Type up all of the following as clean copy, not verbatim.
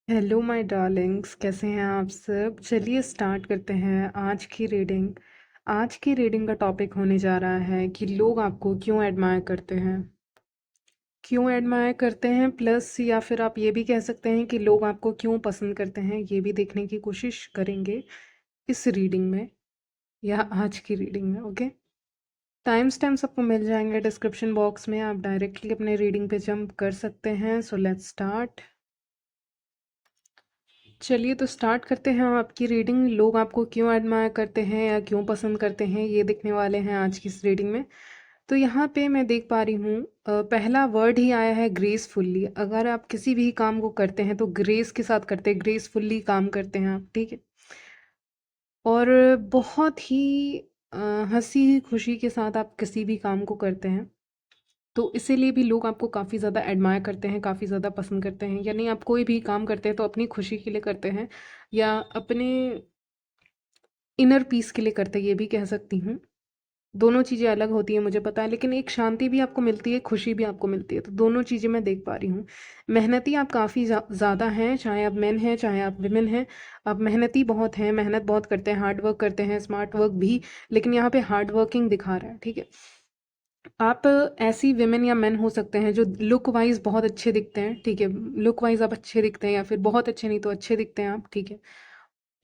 Hello my Darling's, कैसे हैं आप सब। चलिए स्टार्ट करते हैं आज की रीडिंग का टॉपिक होने जा रहा है कि लोग आपको क्यों एडमायर करते हैं। क्यों एडमायर करते हैं, प्लस या फिर आप ये भी कह सकते हैं कि लोग आपको क्यों पसंद करते हैं, ये भी देखने की कोशिश करेंगे इस रीडिंग में या आज की रीडिंग में। ओके, टाइम स्टैम्प्स आपको मिल जाएंगे डिस्क्रिप्शन बॉक्स में, आप डायरेक्टली अपने रीडिंग पे जंप कर सकते हैं। So let's start. चलिए तो स्टार्ट करते हैं आपकी रीडिंग। लोग आपको क्यों एडमायर करते हैं या क्यों पसंद करते हैं, ये देखने वाले हैं आज की इस रीडिंग में। तो यहाँ पे मैं देख पा रही हूँ पहला वर्ड ही आया है ग्रेसफुल्ली। अगर आप किसी भी काम को करते हैं तो ग्रेस के साथ करते हैं, ग्रेसफुल्ली काम करते हैं आप, ठीक है। और बहुत ही अ, हंसी खुशी के साथ आप किसी भी काम को करते हैं, तो इसीलिए भी लोग आपको काफ़ी ज़्यादा एडमायर करते हैं, काफ़ी ज़्यादा पसंद करते हैं। यानी आप कोई भी काम करते हैं तो अपनी खुशी के लिए करते हैं या अपने इनर पीस के लिए करते हैं, ये भी कह सकती हूँ। दोनों चीज़ें अलग होती हैं मुझे पता है, लेकिन एक शांति भी आपको मिलती है, खुशी भी आपको मिलती है, तो दोनों चीज़ें मैं देख पा रही हूँ। मेहनती आप काफ़ी ज़्यादा हैं, चाहे आप मेन हैं चाहे आप विमेन हैं। आप मेहनती बहुत हैं, मेहनत बहुत करते हैं, हार्ड वर्क करते हैं, स्मार्ट वर्क भी। लेकिन यहाँ पे हार्ड वर्किंग दिखा रहा है, ठीक है। आप ऐसी विमेन या मेन हो सकते हैं जो लुक वाइज बहुत अच्छे दिखते हैं, ठीक है। लुक वाइज आप अच्छे दिखते हैं या फिर बहुत अच्छे नहीं तो अच्छे दिखते हैं आप, ठीक है।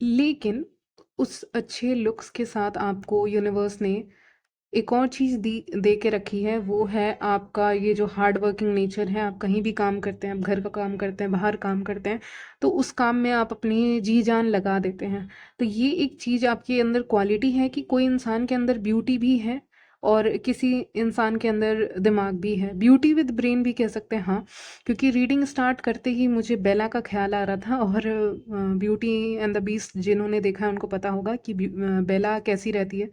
लेकिन उस अच्छे लुक्स के साथ आपको यूनिवर्स ने एक और चीज़ दी दे के रखी है, वो है आपका ये जो हार्ड वर्किंग नेचर है। आप कहीं भी काम करते हैं, आप घर का काम करते हैं, बाहर काम करते हैं, तो उस काम में आप अपनी जी जान लगा देते हैं। तो ये एक चीज़ आपके अंदर क्वालिटी है कि कोई इंसान के अंदर ब्यूटी भी है और किसी इंसान के अंदर दिमाग भी है, ब्यूटी विद ब्रेन भी कह सकते हैं, हाँ। क्योंकि रीडिंग स्टार्ट करते ही मुझे बेला का ख्याल आ रहा था, और ब्यूटी एंड द बीस्ट जिन्होंने देखा है उनको पता होगा कि बेला कैसी रहती है,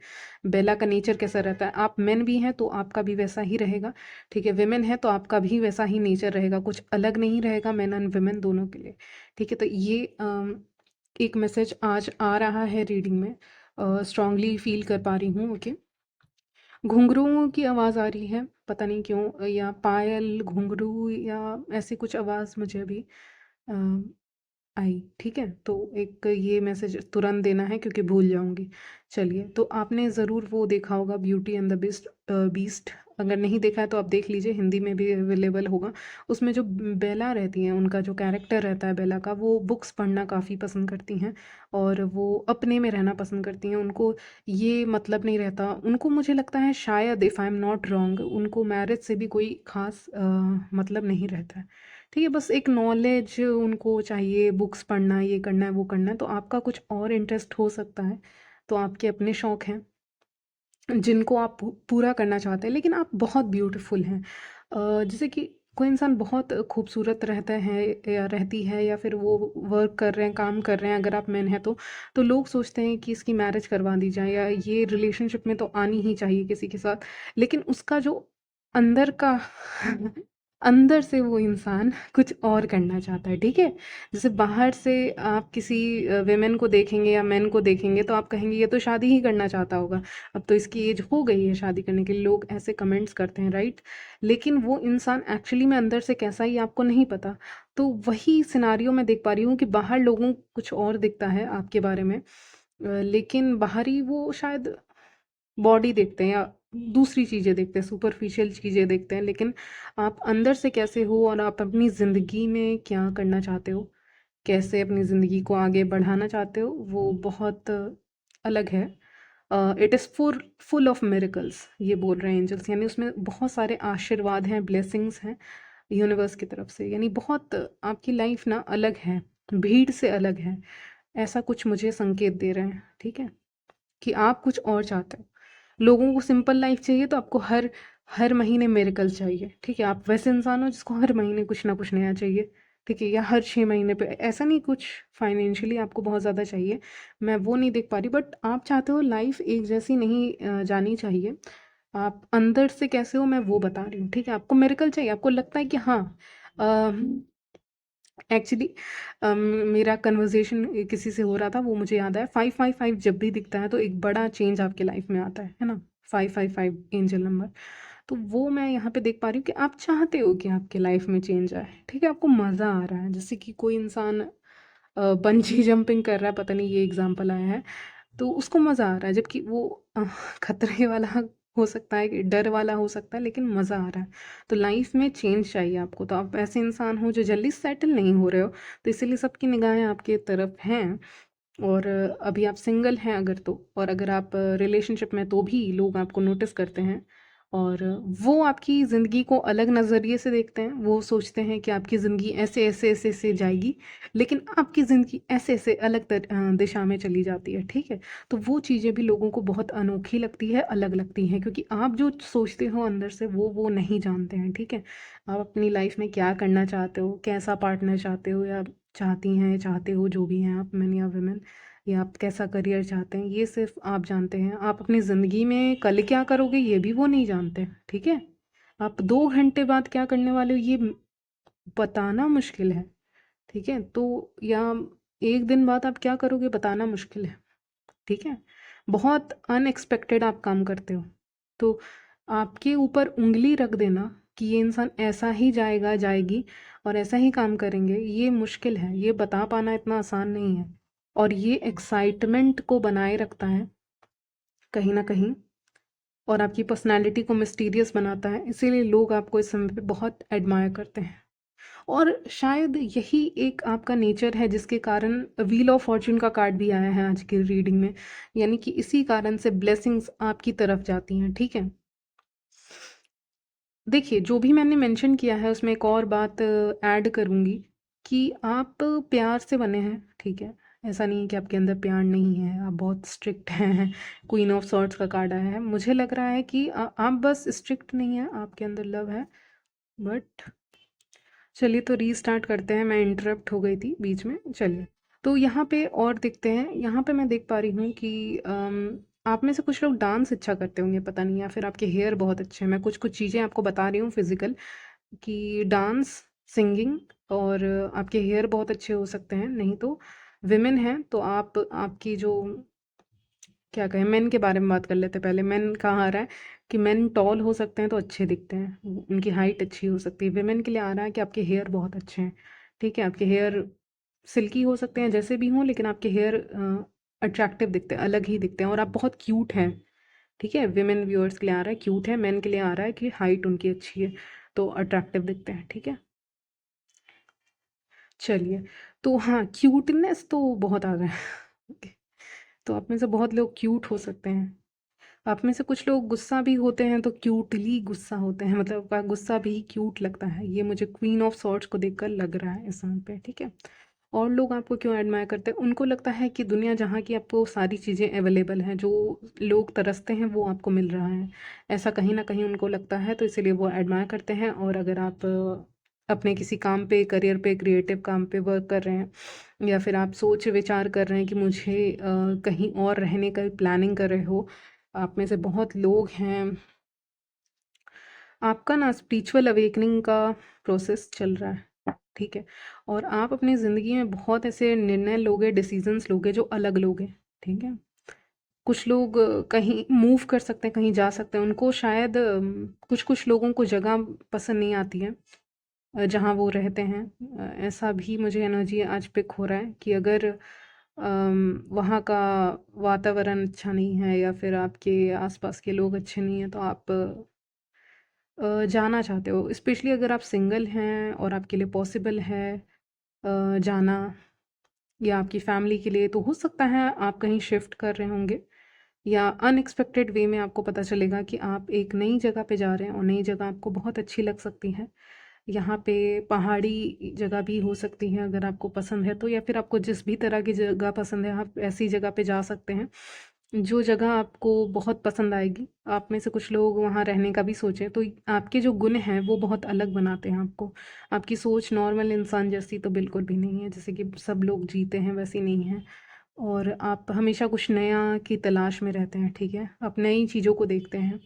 बेला का नेचर कैसा रहता है। आप मेन भी हैं तो आपका भी वैसा ही रहेगा, ठीक है। विमेन है तो आपका भी वैसा ही नेचर रहेगा, कुछ अलग नहीं रहेगा मेन एंड विमेन दोनों के लिए, ठीक है। तो ये एक मैसेज आज आ रहा है रीडिंग में, स्ट्रांगली फील कर पा रही हूँ। ओके, घुंघरूओं की आवाज़ आ रही है, पता नहीं क्यों, या पायल घुंघरू या ऐसी कुछ आवाज़ मुझे अभी अ, आई, ठीक है। तो एक ये मैसेज तुरंत देना है क्योंकि भूल जाऊंगी। चलिए, तो आपने ज़रूर वो देखा होगा beauty and the beast beast. अगर नहीं देखा है तो आप देख लीजिए, हिंदी में भी अवेलेबल होगा। उसमें जो बेला रहती हैं, उनका जो कैरेक्टर रहता है बेला का, वो बुक्स पढ़ना काफ़ी पसंद करती हैं और वो अपने में रहना पसंद करती हैं। उनको ये मतलब नहीं रहता, उनको मुझे लगता है शायद, if I am not wrong, उनको मैरिज से भी कोई ख़ास मतलब नहीं रहता है, ठीक है। बस एक नॉलेज उनको चाहिए, बुक्स पढ़ना, ये करना है वो करना है। तो आपका कुछ और इंटरेस्ट हो सकता है, तो आपके अपने शौक हैं जिनको आप पूरा करना चाहते हैं, लेकिन आप बहुत ब्यूटीफुल हैं। जैसे कि कोई इंसान बहुत खूबसूरत रहता है या रहती है, या फिर वो वर्क कर रहे हैं, काम कर रहे हैं, अगर आप मैन हैं तो लोग सोचते हैं कि इसकी मैरिज करवा दी जाए या ये रिलेशनशिप में तो आनी ही चाहिए किसी के साथ। लेकिन उसका जो अंदर का अंदर से वो इंसान कुछ और करना चाहता है, ठीक है। जैसे बाहर से आप किसी विमेन को देखेंगे या मेन को देखेंगे तो आप कहेंगे ये तो शादी ही करना चाहता होगा, अब तो इसकी एज हो गई है शादी करने के लिए, लोग ऐसे कमेंट्स करते हैं, राइट। लेकिन वो इंसान एक्चुअली में अंदर से कैसा ही आपको नहीं पता। तो वही सिनारियो मैं देख पा रही हूँ कि बाहर लोगों को कुछ और दिखता है आपके बारे में, लेकिन बाहरी वो शायद बॉडी देखते हैं या दूसरी चीज़ें देखते हैं, सुपरफिशियल चीज़ें देखते हैं। लेकिन आप अंदर से कैसे हो और आप अपनी ज़िंदगी में क्या करना चाहते हो, कैसे अपनी ज़िंदगी को आगे बढ़ाना चाहते हो, वो बहुत अलग है। It is full of miracles, ये बोल रहे हैं एंजल्स, यानी उसमें बहुत सारे आशीर्वाद हैं, ब्लेसिंग्स हैं यूनिवर्स की तरफ से। यानी बहुत आपकी लाइफ ना अलग है, भीड़ से अलग है, ऐसा कुछ मुझे संकेत दे रहे हैं, ठीक है। कि आप कुछ और चाहते हो। लोगों को सिंपल लाइफ चाहिए तो आपको हर हर महीने मिरेकल चाहिए, ठीक है। आप वैसे इंसान हो जिसको हर महीने कुछ ना कुछ नया चाहिए, ठीक है, या हर 6 महीने पे, ऐसा नहीं कुछ फाइनेंशियली आपको बहुत ज़्यादा चाहिए, मैं वो नहीं देख पा रही। बट आप चाहते हो लाइफ एक जैसी नहीं जानी चाहिए, आप अंदर से कैसे हो मैं वो बता रही हूँ, ठीक है। आपको मिरेकल चाहिए, आपको लगता है कि हाँ, एक्चुअली मेरा कन्वर्सेशन किसी से हो रहा था, वो मुझे याद आया, 555 जब भी दिखता है तो एक बड़ा चेंज आपके लाइफ में आता है ना। 555 एंजल नंबर। तो वो मैं यहाँ पे देख पा रही हूँ कि आप चाहते हो कि आपके लाइफ में चेंज आए, ठीक है? आपको मज़ा आ रहा है। जैसे कि कोई इंसान बंजी जंपिंग कर रहा है, पता नहीं ये एग्ज़ाम्पल आया है, तो उसको मज़ा आ रहा है, जबकि वो खतरे वाला हो सकता है, कि डर वाला हो सकता है, लेकिन मज़ा आ रहा है। तो लाइफ में चेंज चाहिए आपको, तो आप ऐसे इंसान हो जो जल्दी सेटल नहीं हो रहे हो, तो इसीलिए सबकी निगाहें आपके तरफ हैं। और अभी आप सिंगल हैं अगर तो, और अगर आप रिलेशनशिप में तो भी लोग आपको नोटिस करते हैं, और वो आपकी ज़िंदगी को अलग नज़रिए से देखते हैं। वो सोचते हैं कि आपकी ज़िंदगी ऐसे ऐसे ऐसे ऐसे जाएगी, लेकिन आपकी ज़िंदगी ऐसे ऐसे अलग दिशा में चली जाती है, ठीक है? तो वो चीज़ें भी लोगों को बहुत अनोखी लगती है, अलग लगती हैं, क्योंकि आप जो सोचते हो अंदर से वो नहीं जानते हैं, ठीक है? आप अपनी लाइफ में क्या करना चाहते हो, कैसा पार्टनर चाहते हो, या चाहती हैं, चाहते हो, जो भी हैं आप, मेन या वुमेन, या आप कैसा करियर चाहते हैं, ये सिर्फ आप जानते हैं। आप अपनी ज़िंदगी में कल क्या करोगे ये भी वो नहीं जानते, ठीक है? आप 2 घंटे बाद क्या करने वाले हो ये बताना मुश्किल है, ठीक है? तो या 1 दिन बाद आप क्या करोगे बताना मुश्किल है, ठीक है? बहुत अनएक्सपेक्टेड आप काम करते हो, तो आपके ऊपर उंगली रख देना कि ये इंसान ऐसा ही जाएगा, जाएगी, और ऐसा ही काम करेंगे, ये मुश्किल है। ये बता पाना इतना आसान नहीं है, और ये एक्साइटमेंट को बनाए रखता है कहीं ना कहीं, और आपकी पर्सनैलिटी को मिस्टीरियस बनाता है। इसीलिए लोग आपको इस समय पे बहुत एडमायर करते हैं, और शायद यही एक आपका नेचर है जिसके कारण व्हील ऑफ फॉर्च्यून का कार्ड भी आया है आज की रीडिंग में। यानी कि इसी कारण से ब्लेसिंग्स आपकी तरफ जाती हैं, ठीक है? देखिए, जो भी मैंने मेंशन किया है उसमें एक और बात ऐड करूँगी, कि आप प्यार से बने हैं, ठीक है? ऐसा नहीं है कि आपके अंदर प्यार नहीं है, आप बहुत स्ट्रिक्ट हैं। क्वीन ऑफ सॉर्ड्स का कार्ड आया है। मुझे लग रहा है कि आप बस स्ट्रिक्ट नहीं हैं, आपके अंदर लव है। बट चलिए, तो रीस्टार्ट करते हैं, मैं इंटरप्ट हो गई थी बीच में। चलिए, तो यहाँ पे और देखते हैं। यहाँ पे मैं देख पा रही हूँ कि आप में से कुछ लोग डांस अच्छा करते होंगे, पता नहीं, या फिर आपके हेयर बहुत अच्छे हैं। मैं कुछ कुछ चीज़ें आपको बता रही हूँ फिजिकल, कि डांस, सिंगिंग, और आपके हेयर बहुत अच्छे हो सकते हैं। नहीं तो विमेन हैं तो आप, आपकी जो, क्या कहें, मेन के बारे में बात कर लेते हैं पहले। मेन कहाँ आ रहा है कि मेन टॉल हो सकते हैं तो अच्छे दिखते हैं, उनकी हाइट अच्छी हो सकती है। विमेन के लिए आ रहा है कि आपके हेयर बहुत अच्छे हैं, ठीक है? आपके हेयर सिल्की हो सकते हैं, जैसे भी हों, लेकिन आपके हेयर अट्रैक्टिव दिखते हैं, अलग ही दिखते हैं, और आप बहुत क्यूट हैं, ठीक है? विमेन व्यूअर्स के लिए आ रहा है क्यूट है। मेन के लिए आ रहा है कि हाइट उनकी अच्छी है, तो अट्रैक्टिव दिखते हैं, ठीक है? चलिए, तो हाँ, क्यूटनेस तो बहुत आ रहा है। तो आप में से बहुत लोग क्यूट हो सकते हैं। आप में से कुछ लोग गुस्सा भी होते हैं तो क्यूटली गुस्सा होते हैं, मतलब आपका गुस्सा भी क्यूट लगता है। ये मुझे क्वीन ऑफ सॉर्ड्स को देखकर लग रहा है इस समय पे, ठीक है? और लोग आपको क्यों एडमायर करते हैं? उनको लगता है कि दुनिया जहाँ की आपको सारी चीज़ें अवेलेबल हैं, जो लोग तरसते हैं वो आपको मिल रहा है। ऐसा कहीं ना कहीं उनको लगता है, तो इसीलिए वो एडमायर करते हैं। और अगर आप अपने किसी काम पे, करियर पे, क्रिएटिव काम पे वर्क कर रहे हैं, या फिर आप सोच विचार कर रहे हैं कि मुझे कहीं और रहने का प्लानिंग कर रहे हो, आप में से बहुत लोग हैं, आपका ना स्पिरिचुअल अवेकनिंग का प्रोसेस चल रहा है, ठीक है? और आप अपनी ज़िंदगी में बहुत ऐसे निर्णय लोगे, डिसीजंस लोगे जो अलग लोगे, ठीक है? कुछ लोग कहीं मूव कर सकते हैं, कहीं जा सकते हैं। उनको शायद कुछ कुछ लोगों को जगह पसंद नहीं आती है जहाँ वो रहते हैं। ऐसा भी मुझे एनर्जी आज पिक हो रहा है कि अगर वहाँ का वातावरण अच्छा नहीं है, या फिर आपके आसपास के लोग अच्छे नहीं हैं, तो आप जाना चाहते हो। स्पेशली अगर आप सिंगल हैं और आपके लिए पॉसिबल है जाना, या आपकी फैमिली के लिए, तो हो सकता है आप कहीं शिफ्ट कर रहे होंगे, या अनएक्सपेक्टेड वे में आपको पता चलेगा कि आप एक नई जगह पे जा रहे हैं, और नई जगह आपको बहुत अच्छी लग सकती है। यहाँ पे पहाड़ी जगह भी हो सकती है अगर आपको पसंद है तो, या फिर आपको जिस भी तरह की जगह पसंद है आप ऐसी जगह पे जा सकते हैं जो जगह आपको बहुत पसंद आएगी। आप में से कुछ लोग वहाँ रहने का भी सोचें, तो आपके जो गुण हैं वो बहुत अलग बनाते हैं आपको। आपकी सोच नॉर्मल इंसान जैसी तो बिल्कुल भी नहीं है, जैसे कि सब लोग जीते हैं वैसी नहीं है। और आप हमेशा कुछ नया की तलाश में रहते हैं, ठीक है? आप नई चीज़ों को देखते हैं,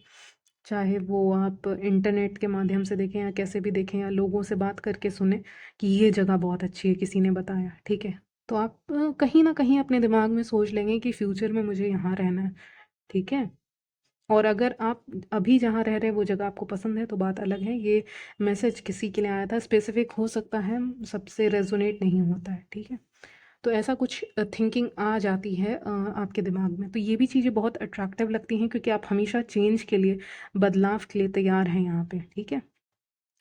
चाहे वो आप इंटरनेट के माध्यम से देखें, या कैसे भी देखें, या लोगों से बात करके सुने कि ये जगह बहुत अच्छी है, किसी ने बताया, ठीक है? तो आप कहीं ना कहीं अपने दिमाग में सोच लेंगे कि फ्यूचर में मुझे यहाँ रहना है, ठीक है? और अगर आप अभी जहाँ रह रहे हैं वो जगह आपको पसंद है तो बात अलग है। ये मैसेज किसी के लिए आया था, स्पेसिफिक हो सकता है, सबसे रेजोनेट नहीं होता है, ठीक है। तो ऐसा कुछ थिंकिंग आ जाती है आपके दिमाग में। तो ये भी चीज़ें बहुत अट्रैक्टिव लगती हैं क्योंकि आप हमेशा चेंज के लिए, बदलाव के लिए तैयार हैं यहाँ पे, ठीक है।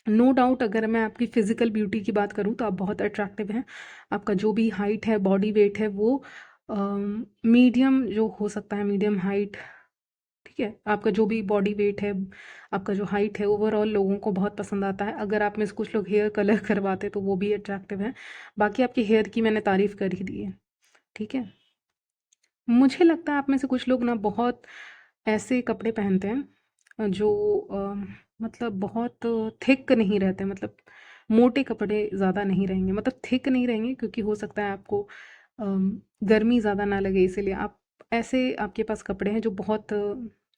नो डाउट अगर मैं आपकी फ़िज़िकल ब्यूटी की बात करूँ तो आप बहुत अट्रैक्टिव हैं। आपका जो भी हाइट है, बॉडी वेट है, वो मीडियम जो हो सकता है, मीडियम हाइट, ठीक है। आपका जो भी बॉडी वेट है, आपका जो हाइट है, ओवरऑल लोगों को बहुत पसंद आता है। अगर आप में से कुछ लोग हेयर कलर करवाते तो वो भी अट्रैक्टिव है। बाकी आपके हेयर की मैंने तारीफ़ कर ही दी है, ठीक है। मुझे लगता है आप में से कुछ लोग ना बहुत ऐसे कपड़े पहनते हैं जो मतलब बहुत थिक नहीं रहते, मतलब मोटे कपड़े ज़्यादा नहीं रहेंगे, मतलब थिक नहीं रहेंगे क्योंकि हो सकता है आपको गर्मी ज़्यादा ना लगे, इसीलिए आप ऐसे, आपके पास कपड़े हैं जो बहुत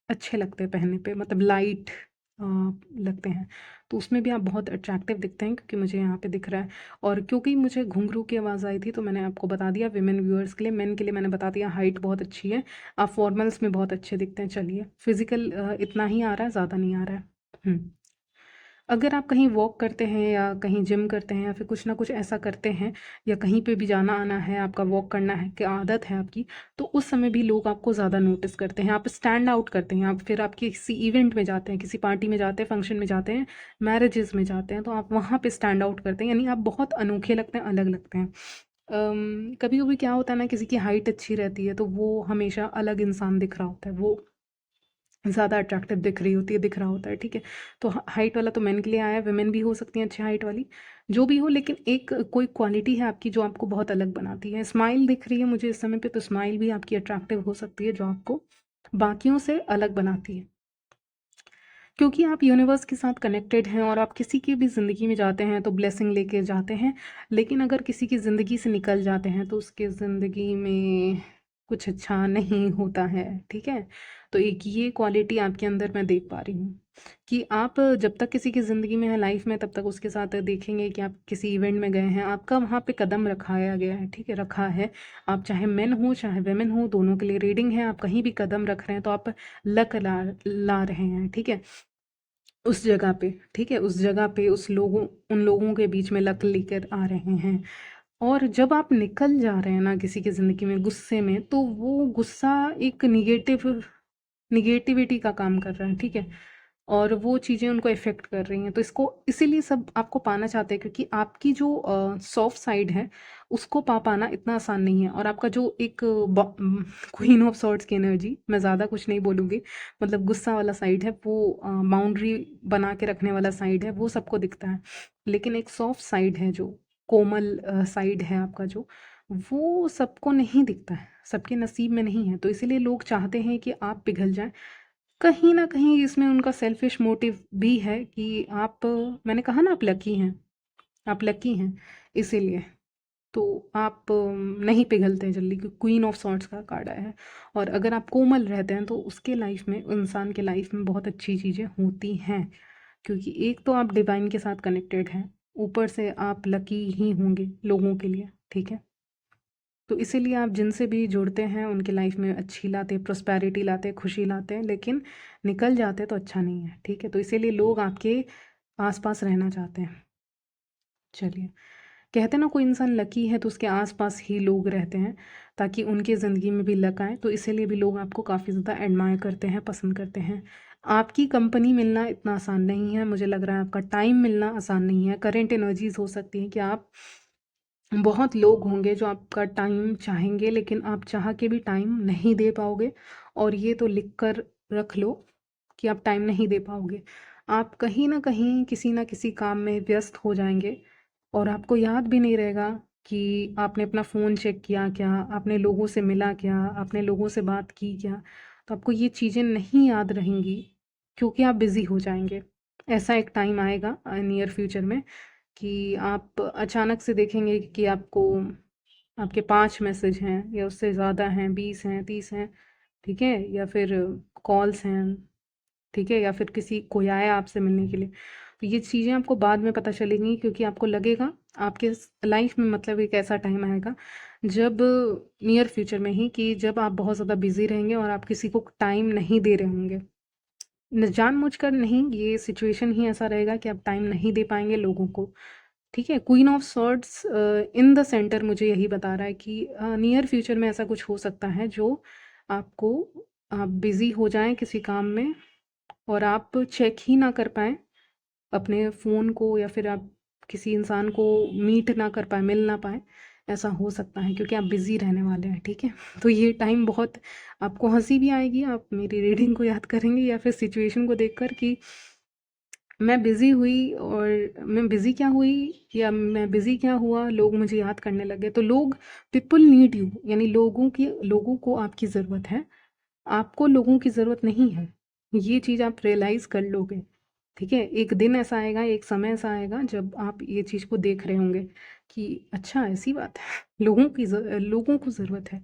अच्छे लगते हैं पहनने पे, मतलब लाइट लगते हैं। तो उसमें भी आप बहुत अट्रैक्टिव दिखते हैं क्योंकि मुझे यहाँ पे दिख रहा है। और क्योंकि मुझे घुंघरू की आवाज़ आई थी तो मैंने आपको बता दिया, विमेन व्यूअर्स के लिए, मेन के लिए मैंने बता दिया, हाइट बहुत अच्छी है, आप फॉर्मल्स में बहुत अच्छे दिखते हैं। चलिए, फिजिकल इतना ही आ रहा है, ज़्यादा नहीं आ रहा है। अगर आप कहीं वॉक करते हैं या कहीं जिम करते हैं या फिर कुछ ना कुछ ऐसा करते हैं, या कहीं पे भी जाना आना है, आपका वॉक करना है की आदत है आपकी, तो उस समय भी लोग आपको ज़्यादा नोटिस करते हैं, आप स्टैंड आउट करते हैं। आप फिर आप किसी इवेंट में जाते हैं, किसी पार्टी में जाते हैं, फंक्शन में जाते हैं, मैरिजेस में जाते हैं, तो आप वहाँ पे स्टैंड आउट करते हैं, यानी आप बहुत अनोखे लगते हैं, अलग लगते हैं। कभी कभी क्या होता है ना, किसी की हाइट अच्छी रहती है तो वो हमेशा अलग इंसान दिख रहा होता है, वो ज़्यादा अट्रैक्टिव दिख रही होती है, दिख रहा होता है, ठीक है। तो हाइट वाला तो मेन के लिए आया है, वुमेन भी हो सकती हैं अच्छी हाइट वाली, जो भी हो, लेकिन एक कोई क्वालिटी है आपकी जो आपको बहुत अलग बनाती है। स्माइल दिख रही है मुझे इस समय पे, तो स्माइल भी आपकी अट्रैक्टिव हो सकती है जो आपको बाकियों से अलग बनाती है, क्योंकि आप यूनिवर्स के साथ कनेक्टेड हैं और आप किसी की भी ज़िंदगी में जाते हैं तो ब्लेसिंग लेके जाते हैं। लेकिन अगर किसी की ज़िंदगी से निकल जाते हैं तो उसके ज़िंदगी में कुछ अच्छा नहीं होता है, ठीक है। तो एक ये क्वालिटी आपके अंदर मैं देख पा रही हूँ कि आप जब तक किसी की ज़िंदगी में है लाइफ में, तब तक उसके साथ देखेंगे कि आप किसी इवेंट में गए हैं, आपका वहाँ पे कदम रखाया गया है, ठीक है, रखा है। आप चाहे मेन हो चाहे वेमेन हो, दोनों के लिए रीडिंग है, आप कहीं भी कदम रख रहे हैं तो आप लक ला ला रहे हैं, ठीक है, उस जगह पे, ठीक है, उस जगह पे उस लोगों, उन लोगों के बीच में लक लेकर आ रहे हैं। और जब आप निकल जा रहे हैं ना किसी की ज़िंदगी में गुस्से में, तो वो गुस्सा एक निगेटिविटी का काम कर रहा है, ठीक है, और वो चीज़ें उनको इफ़ेक्ट कर रही हैं। तो इसको इसीलिए सब आपको पाना चाहते हैं क्योंकि आपकी जो सॉफ्ट साइड है उसको पा पाना इतना आसान नहीं है। और आपका जो एक क्वीन ऑफ सॉर्ड्स की एनर्जी, मैं ज़्यादा कुछ नहीं बोलूँगी, मतलब गुस्सा वाला साइड है वो, बाउंड्री बना के रखने वाला साइड है, वो सबको दिखता है। लेकिन एक सॉफ्ट साइड है जो कोमल साइड है आपका जो, वो सबको नहीं दिखता है, सबके नसीब में नहीं है। तो इसीलिए लोग चाहते हैं कि आप पिघल जाएं। कहीं न कहीं इसमें उनका सेल्फ़िश मोटिव भी है कि आप, मैंने कहा ना आप लकी हैं, आप लकी हैं इसीलिए। तो आप नहीं पिघलते हैं जल्दी, क्योंकि क्वीन ऑफ सॉर्ड्स का कार्ड आया है। और अगर आप कोमल रहते हैं तो उसके लाइफ़ में, इंसान के लाइफ़ में बहुत अच्छी चीज़ें होती हैं, क्योंकि एक तो आप डिवाइन के साथ कनेक्टेड हैं, ऊपर से आप लकी ही होंगे लोगों के लिए, ठीक है। तो इसीलिए आप जिनसे भी जुड़ते हैं उनके लाइफ में अच्छी लाते, प्रॉस्पेरिटी लाते, खुशी लाते हैं, लेकिन निकल जाते तो अच्छा नहीं है, ठीक है। तो इसीलिए लोग आपके आसपास रहना चाहते हैं। चलिए, कहते हैं ना, कोई इंसान लकी है तो उसके आसपास ही लोग रहते हैं ताकि उनकी ज़िंदगी में भी लक आए। तो इसीलिए भी लोग आपको काफ़ी ज़्यादा एडमायर करते हैं, पसंद करते हैं। आपकी कंपनी मिलना इतना आसान नहीं है, मुझे लग रहा है आपका टाइम मिलना आसान नहीं है। करेंट एनर्जीज हो सकती हैं कि आप, बहुत लोग होंगे जो आपका टाइम चाहेंगे लेकिन आप चाह के भी टाइम नहीं दे पाओगे। और ये तो लिख कर रख लो कि आप टाइम नहीं दे पाओगे। आप कहीं न कहीं किसी न किसी काम में व्यस्त हो जाएँगे और आपको याद भी नहीं रहेगा कि आपने अपना फ़ोन चेक किया क्या, आपने लोगों से मिला क्या, आपने लोगों से बात की क्या। तो आपको ये चीज़ें नहीं याद रहेंगी क्योंकि आप बिज़ी हो जाएँगे। ऐसा एक टाइम आएगा नियर फ्यूचर में कि आप अचानक से देखेंगे कि आपको, आपके 5 मैसेज हैं या उससे ज़्यादा हैं, 20 हैं, 30 हैं, ठीक है? या फिर कॉल्स हैं, ठीक है? या फिर किसी कोई आया आपसे मिलने के लिए। तो ये चीज़ें आपको बाद में पता चलेंगी क्योंकि आपको लगेगा आपके लाइफ में, मतलब एक ऐसा टाइम आएगा जब, नियर फ्यूचर में ही, कि जब आप बहुत ज़्यादा बिज़ी रहेंगे और आप किसी को टाइम नहीं दे रहे होंगे। जानबूझकर नहीं, ये सिचुएशन ही ऐसा रहेगा कि आप टाइम नहीं दे पाएंगे लोगों को। ठीक है, queen of swords in the centre मुझे यही बता रहा है कि नियर फ्यूचर में ऐसा कुछ हो सकता है जो आपको, आप बिज़ी हो जाएं किसी काम में और आप चेक ही ना कर पाएँ अपने फ़ोन को, या फिर आप किसी इंसान को मीट ना कर पाएँ, मिल ना पाएँ, ऐसा हो सकता है क्योंकि आप बिज़ी रहने वाले हैं, ठीक है? तो ये टाइम बहुत, आपको हँसी भी आएगी, आप मेरी रीडिंग को याद करेंगे या फिर सिचुएशन को देखकर कि मैं बिज़ी हुई और मैं बिज़ी क्या हुई या मैं बिज़ी क्या हुआ, लोग मुझे याद करने लगे। तो लोग, पीपल नीड यू, यानी लोगों को आपकी ज़रूरत है, आपको लोगों की ज़रूरत नहीं है। ये चीज़ आप रियलाइज़ कर लोगे, ठीक है? एक दिन ऐसा आएगा, एक समय ऐसा आएगा जब आप ये चीज़ को देख रहे होंगे कि अच्छा ऐसी बात है, लोगों को ज़रूरत है।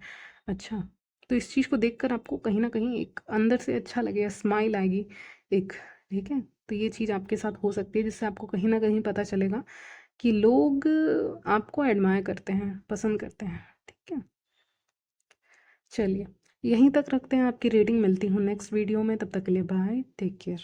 अच्छा, तो इस चीज़ को देखकर आपको कहीं न कहीं एक अंदर से अच्छा लगेगा, स्माइल आएगी एक, ठीक है? तो ये चीज़ आपके साथ हो सकती है जिससे आपको कहीं न कहीं पता चलेगा कि लोग आपको एडमायर करते हैं, पसंद करते हैं, ठीक है? चलिए, यहीं तक रखते हैं आपकी रीडिंग, मिलती हूँ नेक्स्ट वीडियो में, तब तक के लिए बाय, टेक केयर।